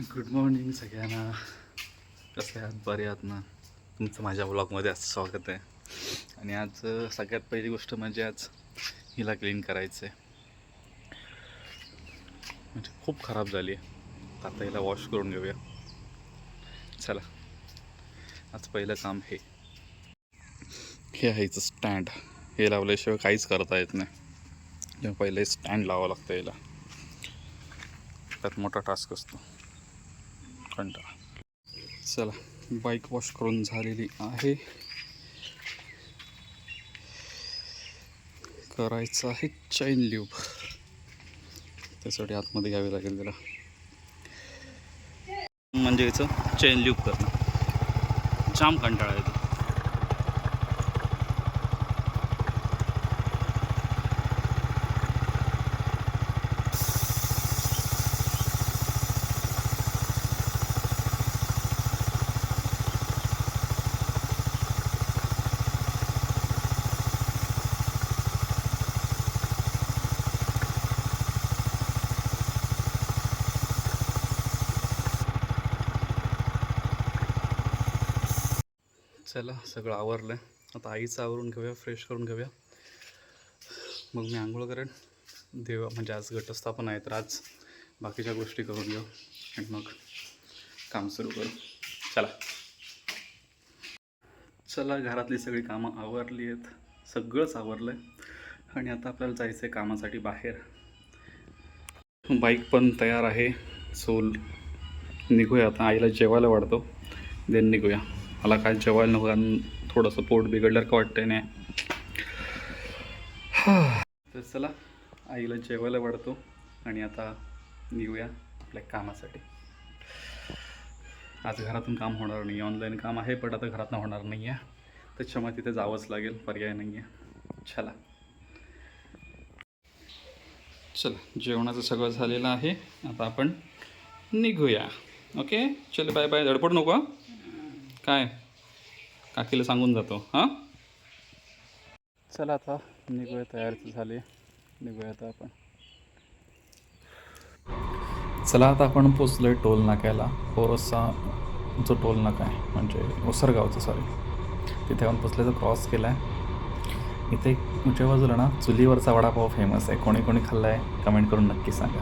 Good morning सगळ्यांना. कसे आहात? बरे आहात ना? तुमचं माझ्या ब्लॉगमध्ये आज स्वागत आहे. आणि आज सगळ्यात पहिली गोष्ट म्हणजे आज हिला क्लीन करायचं आहे. म्हणजे खूप खराब झाली आहे. आता हिला वॉश करून घेऊया. चला, आज पहिलं काम हे आहे हिचं स्टँड. हे लावल्याशिवाय काहीच करता येत नाही. तेव्हा पहिले स्टँड लावावं लागतं याला. त्यात मोठा टास्क असतो. कंटाळा. चला, बाईक वॉश करून झालेली आहे. करायचं आहे चैन ल्यूब. त्यासाठी आतमध्ये घ्यावे लागेल त्याला. म्हणजे याचं चैन ल्यूब करणं जाम कंटाळा येतो. चला, सगळं आवरलं आहे. आता आईचं आवरून घेऊया, फ्रेश करून घेऊया. मग मी आंघोळ करेन. देवा म्हणजे आज घटस्थापन आहे, तर आज बाकीच्या गोष्टी करून घेऊ आणि मग काम सुरू करू. चला चला, घरातली सगळी कामं आवरली आहेत. सगळंच आवरलं आहे. आणि आता आपल्याला जायचं आहे कामासाठी बाहेर. बाईक पण तयार आहे. सो निघूया आता. आईला जेवायला वाढतो, देन निघूया. मला काय जेवायला नको, कारण थोडंसं पोट बिघडलं का वाटतंय नाही. तर चला, आईला जेवायला वाढतो आणि आता निघूया आपल्या कामासाठी. आज घरातून काम होणार नाही. ऑनलाईन काम आहे, पण आता घरातून होणार नाही आहे. त्याच्यामुळे तिथे जावंच लागेल, पर्याय नाही आहे. चला जेवणाचं सगळं झालेलं आहे. आता आपण निघूया. ओके, चल बाय बाय. धडपड नको हां. काय काकीला सांगून जातो हां. चला आता निघूया. तयारीच झाली, निघूया आता आपण. चला, आता आपण पोचलो आहे टोल नाक्याला. ओरोसचा जो टोल नाका आहे, म्हणजे ओसरगावचं, सॉरी, तिथे आपण पोचल्याचं क्रॉस केला आहे. इथे उजव्या बाजूला ना चुलीवरचा वडापाव फेमस आहे. कोणी कोणी खाल्ला आहे कमेंट करून नक्की सांगा.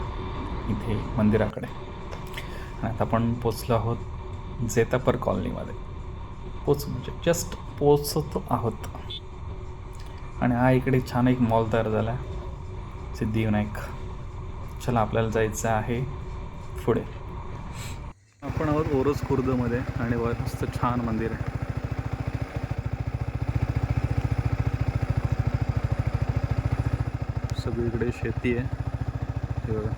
इथे मंदिराकडे. आणि आता आपण पोचलो आहोत जेतापर कॉलनीमध्ये. म्हणजे जस्ट पोचतो आहोत. आणि हा इकडे छान एक मॉल तयार झाला आहे, सिद्धिविनायक. चला, आपल्याला जायचं आहे पुढे. आपण आहोत ओरोस खुर्दमध्ये आणि मस्त छान मंदिर आहे. सगळीकडे शेती आहे हे बघा,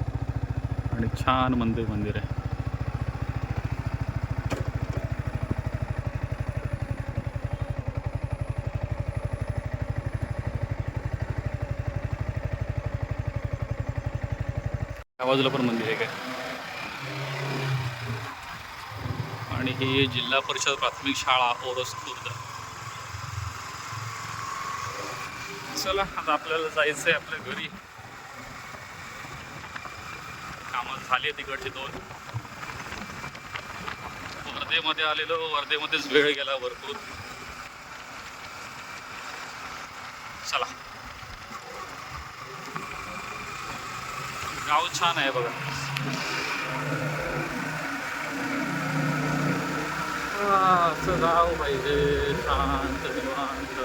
आणि छान मंदिर आहे. त्या बाजूला पण मंदिर आहे काय. आणि ही जिल्हा परिषद प्राथमिक शाळा ओरोस खुर्द. चला, आता आपल्याला जायचं आहे आपल्या घरी. कामं झाली तिकडचे 2. वर्धेमध्ये आलेलो, वर्धेमध्येच वेळ गेला भरपूर. चला, गाव छान आहे बघा. असं गाव पाहिजे, शांत निवांत.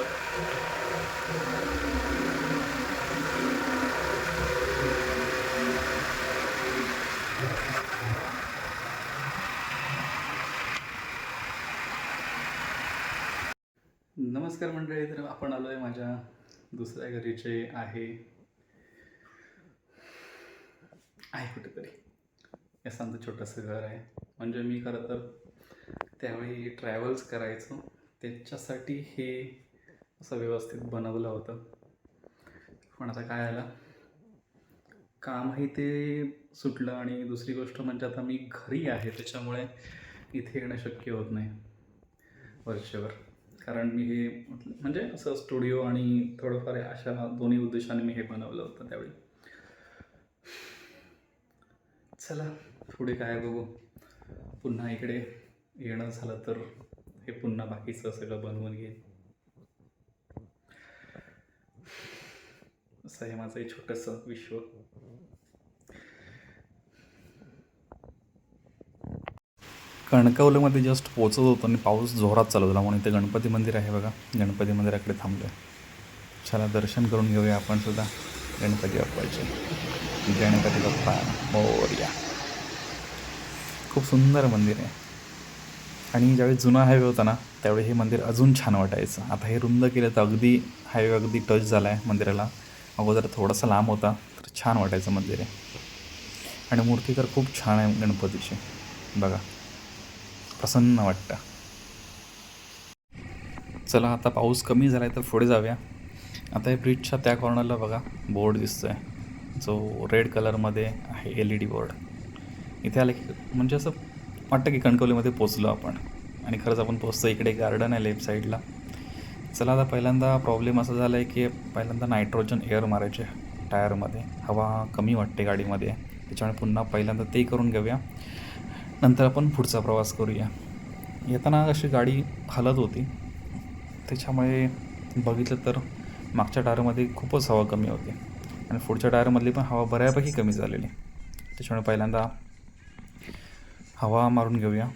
नमस्कार मंडळी. तर आपण आलो आहे माझ्या दुसऱ्या घरीचे आहे कुठेतरी. यासांचं छोटंसं घर आहे. म्हणजे मी खरं तर त्यावेळी ट्रॅव्हल्स करायचो, त्याच्यासाठी हे असं व्यवस्थित बनवलं होतं. पण आता काय आलं, कामही ते सुटलं. आणि दुसरी गोष्ट म्हणजे आता मी घरी आहे, त्याच्यामुळे इथे येणं शक्य होत नाही वरचेवर. कारण मी हे म्हणजे असं स्टुडिओ आणि थोडंफार अशा दोन्ही उद्देशाने मी हे बनवलं होतं त्यावेळी. चला पुढे काय बघू. पुन्हा इकडे येणं झालं तर हे पुन्हा बाकीचं सगळं बनवून घेईन. असं आहे माझं एक छोटंसं विश्व. कणकवलीमध्ये जस्ट पोचत होतो आणि पाऊस जोरात चालू झाला म्हणून इथे गणपती मंदिर आहे बघा. गणपती मंदिराकडे थांबलो. चला दर्शन करून घेऊया आपण सुद्धा गणपती बाप्पाचे. गणपती बाप्पा मोरया. खूप सुंदर मंदिर आहे. आणि ज्यावेळी जुना हायवे होता ना त्यावेळी हे मंदिर अजून छान वाटायचं. आता हे रुंद केलं तर अगदी हायवे अगदी टच झाला आहे मंदिराला. अगोदर थोडासा लांब होता तर छान वाटायचं मंदिर आहे. आणि मूर्ती तर खूप छान आहे गणपतीची बघा, प्रसन्न वाटतं. चला आता पाऊस कमी झाला आहे तर पुढे जाऊया. आता हे ब्रिजच्या त्या कॉर्नरला बघा बोर्ड दिसतो आहे जो रेड कलरमध्ये आहे, LED बोर्ड. इथे आलं की म्हणजे असं वाटतं की कणकवलीमध्ये पोचलो आपण. आणि खरंच आपण पोचतो. इकडे गार्डन आहे लेफ्ट साईडला. चला आता पहिल्यांदा प्रॉब्लेम असा झाला आहे की पहिल्यांदा नायट्रोजन एअर मारायचे टायरमध्ये. हवा कमी वाटते गाडीमध्ये, त्याच्यामुळे पुन्हा पहिल्यांदा ते करून घेऊया. नंतर आपण पुढचा प्रवास करूया. येताना अशी गाडी हलत होती त्याच्यामुळे बघितलं तर मागच्या टायरमध्ये खूपच हवा कमी होती आणि पुढच्या टायरमधली पण हवा बऱ्यापैकी कमी झालेली. त्याच्यामुळे पहिल्यांदा हवा मारून घेऊया.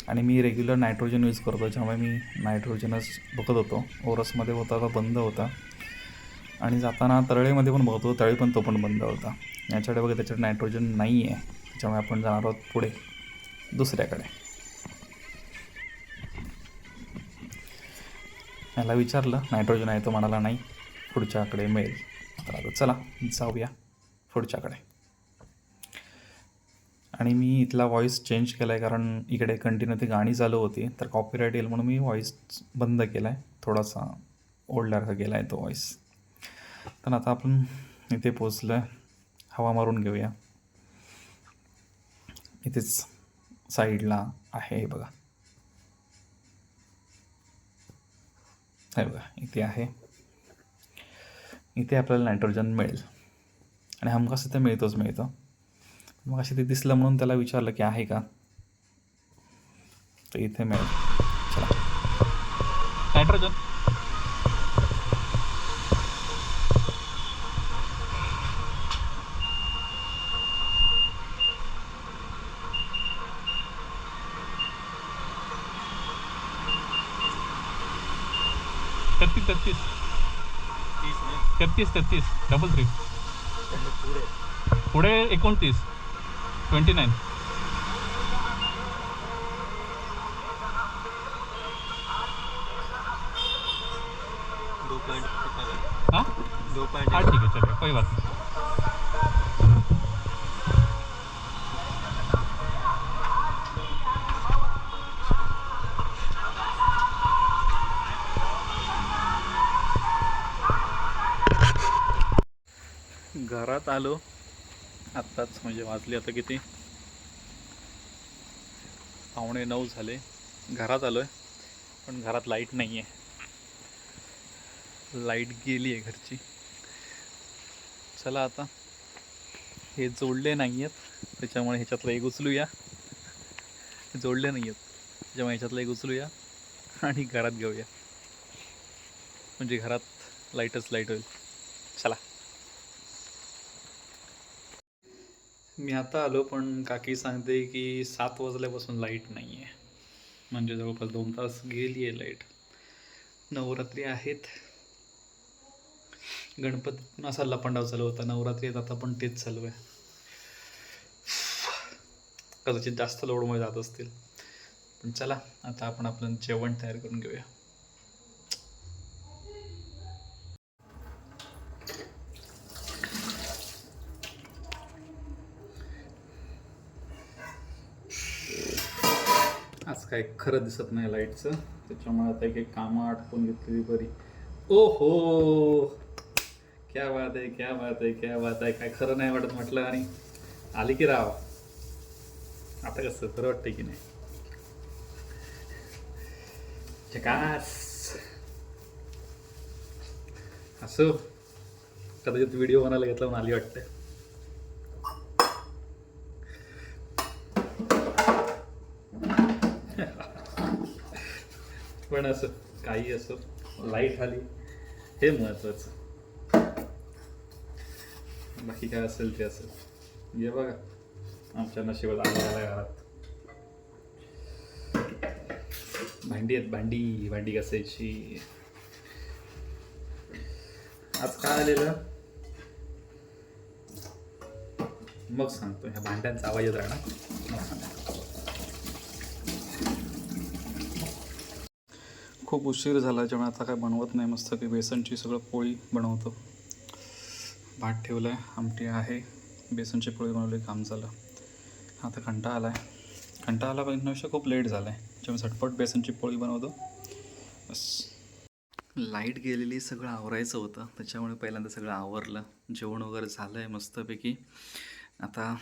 आणि मी रेग्युलर नायट्रोजन यूज करतो त्याच्यामुळे मी नायट्रोजनच बघत होतो. ओरसमध्ये होता तो बंद होता आणि जाताना तळेमध्ये पण बघतो, तळे पण तो पण बंद होता. याच्याकडे बघा त्याच्यात नायट्रोजन नाही आहे, त्याच्यामुळे आपण जाणार आहोत पुढे दुसऱ्याकडे. याला विचारलं नायट्रोजन आहे, तो म्हणाला नाही, पुढच्याकडे मिळेल. तर आता चला जाऊया पुढच्याकडे. आणि मी इथला व्हॉईस चेंज केला आहे कारण इकडे कंटिन्यू ती गाणी चालू होती तर कॉपीराईट येईल म्हणून मी व्हॉईस बंद केला आहे. थोडासा ओढल्यासारखा गेला आहे तो व्हॉईस. तर आता आपण इथे पोचलो आहे. हवा मारून घेऊया. इथेच साईडला आहे हे बघा, हे बघा इथे आहे. इथे आपल्याला नायट्रोजन मिळेल आणि हमखास इथे मिळतो. मग असे ते दिसलं म्हणून त्याला विचारलं की आहे का, तर इथे मिळेल. चला नायट्रोजन. तेहतीस 33 पुढे 29 29 हाँ 2 पॉइंट। हाँ ठीक है चलिए कोई बात नहीं। घरात आलो आत्ताच, म्हणजे वाजले आता किती 8:45 झाले. घरात आलो आहे पण घरात लाईट नाही आहे. लाईट गेली आहे घरची. चला आता हे जोडले नाही आहेत त्याच्यामुळे ह्याच्यातलं एक उचलूया. जोडले नाही आहेत त्याच्यामुळे ह्याच्यातलं एक उचलूया आणि घरात घेऊया, म्हणजे घरात लाईट होईल. चला. मी आता आलो पण काकी सांगते की 7 वाजल्यापासून लाईट नाही आहे, म्हणजे जवळपास 2 तास गेली आहे लाईट. नवरात्री आहेत, गणपती पण असा लपंडाव चालू होता. नवरात्री आहेत आता पण तेच चालू आहे. कदाचित जास्त लोडमुळे जात असतील. पण चला आता आपण आपलं जेवण तयार करून घेऊया. आज काय खरं दिसत नाही लाईटचं, त्याच्यामुळे आता एक कामं आटपून घेतलेली बरी. ओ हो, क्या बात आहे, क्या बात आहे, क्या बात आहे. काय खरं नाही वाटत म्हटलं आणि आली की राव. आता कसं खरं वाटतंय की नाही. झकास. असो कदाचित व्हिडिओ बनायला घेतला म्हणून आली वाटतं. पण असं काही असो, लाईट आली हे महत्वाचं. बाकी काय असेल ते असेल. ये बघा आमच्या नशिबात आलेल्या घरात भांडी आहेत. भांडी भांडी घासायची. आज काय आलेलं मग सांगतो. ह्या भांड्यांचा आवाज येत राहणार मग सांगतो. खूप उशीर झाला जेव्हा आता काय बनवत नाही. मस्त की बेसनची सगळं पोळी बनवतो. भात ठेवलं आहे, आमटी आहे, बेसनची पोळी बनवली, काम झालं. आता कंटाळा आला पण खूप लेट झाला आहे. जेव्हा झटपट बेसनची पोळी बनवतो बस. लाईट गेलेली, सगळं आवरायचं होतं त्याच्यामुळे पहिल्यांदा सगळं आवरलं. जेवण वगैरे झालं आहे मस्तपैकी. आता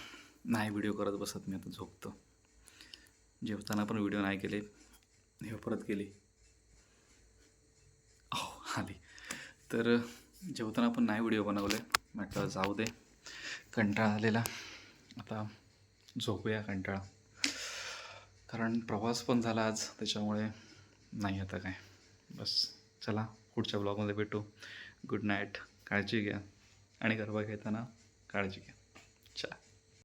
नाही व्हिडिओ करत बसत मी, आता झोपतो. जेवताना पण व्हिडिओ नाही केले. हे परत गेली आली. तर जेवताना पण नाही व्हिडिओ बनवले. म्हटलं जाऊ दे, कंटाळा आलेला. आता झोपूया कंटाळा, कारण प्रवास पण झाला आज त्याच्यामुळे. नाही आता काय, बस चला पुढच्या ब्लॉगमध्ये भेटू. गुड नाईट, काळजी घ्या आणि गरबा घेताना काळजी घ्या. चला.